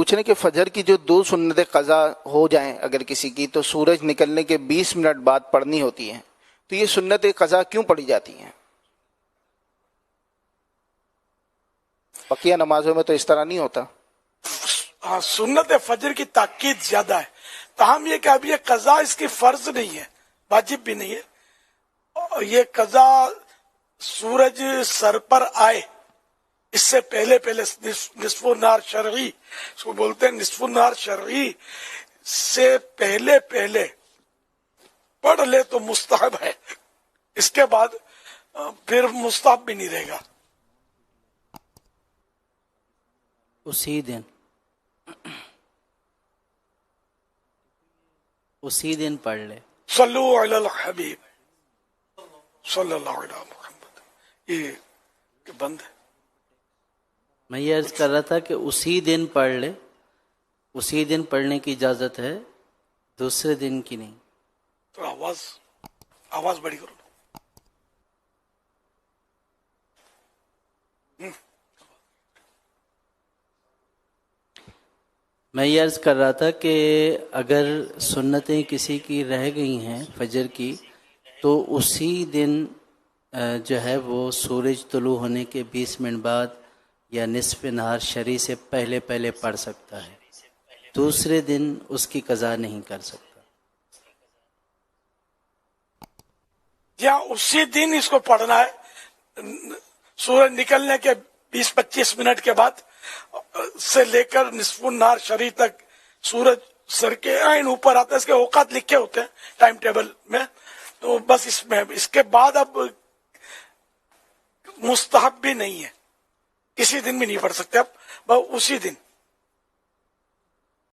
پوچھ رہے ہیں کہ فجر کی جو 2 سنتیں قضا ہو جائیں اگر کسی کی تو سورج نکلنے کے 20 منٹ بعد پڑھنی ہوتی ہیں، تو یہ سنتیں قضا کیوں پڑھی جاتی ہیں؟ بقیہ نمازوں میں تو اس طرح نہیں ہوتا۔ ہاں، سنت فجر کی تاکید زیادہ ہے، تاہم یہ کہ اب یہ قضا اس کی فرض نہیں ہے، واجب بھی نہیں ہے۔ یہ قضا سورج سر پر آئے اس سے پہلے نصف النہار شرعی، اس کو بولتے ہیں نصف النہار شرعی، سے پہلے پڑھ لے تو مستحب ہے، اس کے بعد پھر مستحب بھی نہیں رہے گا۔ اسی دن پڑھ لے۔ صلو علی الحبیب صلی اللہ علیہ محمد، یہ بند ہے۔ میں یہ عرض کر رہا تھا کہ اسی دن پڑھ لے، اسی دن پڑھنے کی اجازت ہے، دوسرے دن کی نہیں۔ تو آواز بڑی کرو۔ میں یہ عرض کر رہا تھا کہ اگر سنتیں کسی کی رہ گئی ہیں فجر کی، تو اسی دن جو ہے وہ سورج طلوع ہونے کے 20 منٹ بعد یا نصف نہار شرعی سے پہلے پڑھ سکتا ہے، دوسرے دن اس کی قضا نہیں کر سکتا۔ یا اسی دن اس کو پڑھنا ہے، سورج نکلنے کے 20-25 منٹ کے بعد سے لے کر نصف النہار شرعی تک سورج سر کے عین اوپر آتا ہے، اس کے اوقات لکھے ہوتے ہیں ٹائم ٹیبل میں، تو بس اس کے بعد اب مستحب بھی نہیں ہے، کسی دن بھی نہیں پڑھ سکتے اب، اسی دن۔